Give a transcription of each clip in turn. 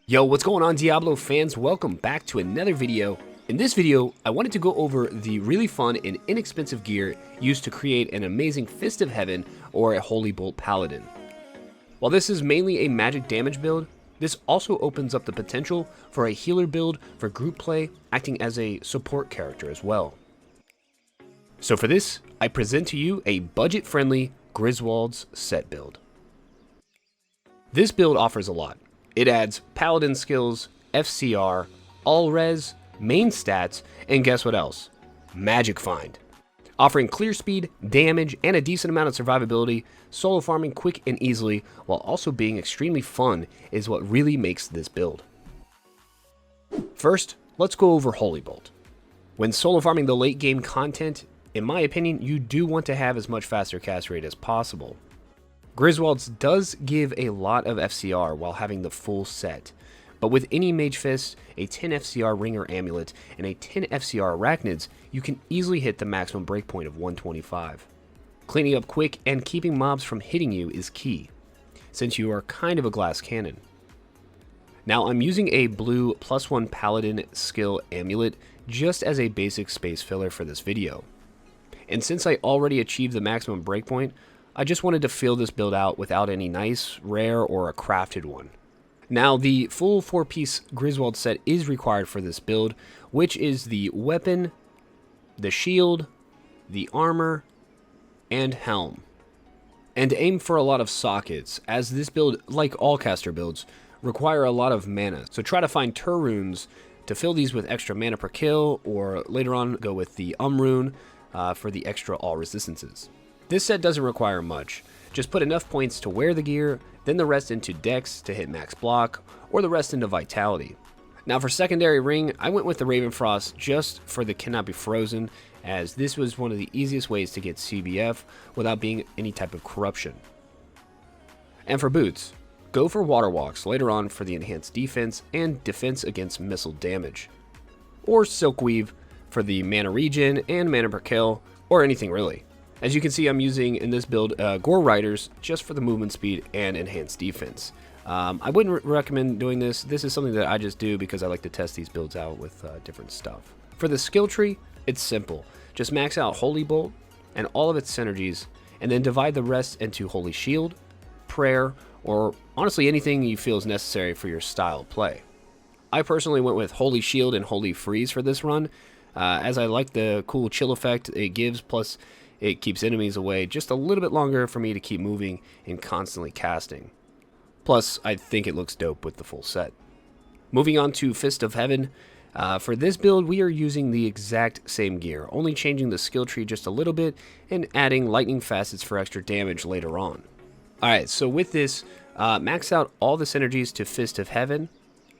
Yo, what's going on, Diablo fans? Welcome back to another video. In this video, I wanted to go over the really fun and inexpensive gear used to create an amazing Fist of Heaven or a Holy Bolt Paladin. While this is mainly a magic damage build, this also opens up the potential for a healer build for group play, acting as a support character as well. So for this, I present to you a budget-friendly Griswalds Set build. This build offers a lot. It adds Paladin skills, FCR, all res, main stats, and guess what else? Magic Find. Offering clear speed, damage, and a decent amount of survivability, solo farming quick and easily, while also being extremely fun is what really makes this build. First, let's go over Holy Bolt. When solo farming the late game content, in my opinion, you do want to have as much faster cast rate as possible. Griswalds does give a lot of FCR while having the full set, but with any Mage Fist, a 10 FCR Ring or Amulet, and a 10 FCR Arachnids, you can easily hit the maximum breakpoint of 125. Cleaning up quick and keeping mobs from hitting you is key, since you are kind of a glass cannon. Now I'm using a blue +1 Paladin skill Amulet just as a basic space filler for this video. And since I already achieved the maximum breakpoint, I just wanted to fill this build out without any nice, rare, or a crafted one. Now, the full 4-piece Griswalds set is required for this build, which is the weapon, the shield, the armor, and helm. And aim for a lot of sockets, as this build, like all caster builds, require a lot of mana. So try to find Tur runes to fill these with extra mana per kill, or later on go with the rune for the extra all resistances. This set doesn't require much. Just put enough points to wear the gear, then the rest into Dex to hit max block, or the rest into Vitality. Now for secondary ring, I went with the Ravenfrost just for the Cannot Be Frozen, as this was one of the easiest ways to get CBF without being any type of corruption. And for boots, go for Water Walks later on for the enhanced defense and defense against missile damage. Or Silkweave for the mana regen and mana per kill, or anything really. As you can see, I'm using in this build Gore Riders just for the movement speed and enhanced defense. I wouldn't recommend doing this. This is something that I just do because I like to test these builds out with different stuff. For the skill tree, it's simple. Just max out Holy Bolt and all of its synergies, and then divide the rest into Holy Shield, Prayer, or honestly anything you feel is necessary for your style of play. I personally went with Holy Shield and Holy Freeze for this run, as I like the cool chill effect it gives, plus it keeps enemies away just a little bit longer for me to keep moving and constantly casting. Plus, I think it looks dope with the full set. Moving on to Fist of Heaven. For this build, we are using the exact same gear, only changing the skill tree just a little bit and adding lightning facets for extra damage later on. Alright, so with this, max out all the synergies to Fist of Heaven,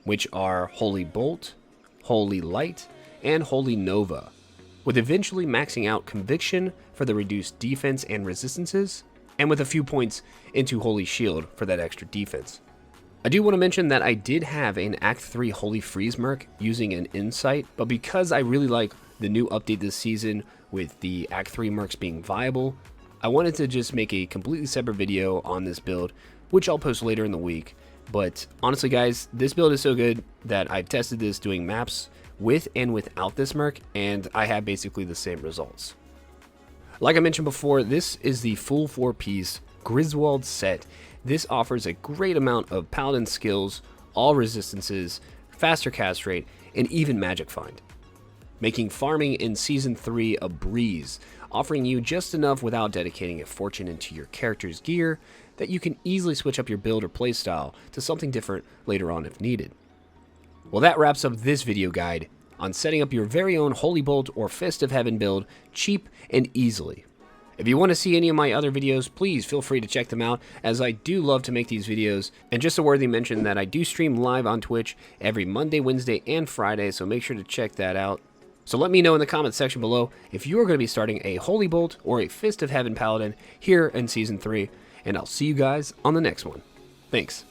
which are Holy Bolt, Holy Light, and Holy Nova, with eventually maxing out Conviction for the reduced defense and resistances, and with a few points into Holy Shield for that extra defense. I do want to mention that I did have an Act 3 Holy Freeze Merc using an Insight, but because I really like the new update this season with the Act 3 Mercs being viable, I wanted to just make a completely separate video on this build, which I'll post later in the week. But honestly guys, this build is so good that I've tested this doing maps with and without this Merc, and I have basically the same results. Like I mentioned before, this is the full 4-piece Griswalds set. This offers a great amount of Paladin skills, all resistances, faster cast rate, and even Magic Find, making farming in Season 3 a breeze, offering you just enough without dedicating a fortune into your character's gear that you can easily switch up your build or playstyle to something different later on if needed. Well, that wraps up this video guide on setting up your very own Holy Bolt or Fist of Heaven build cheap and easily. If you want to see any of my other videos, please feel free to check them out, as I do love to make these videos. And just a worthy mention that I do stream live on Twitch every Monday, Wednesday, and Friday, so make sure to check that out. So let me know in the comments section below if you are going to be starting a Holy Bolt or a Fist of Heaven Paladin here in Season 3, and I'll see you guys on the next one. Thanks.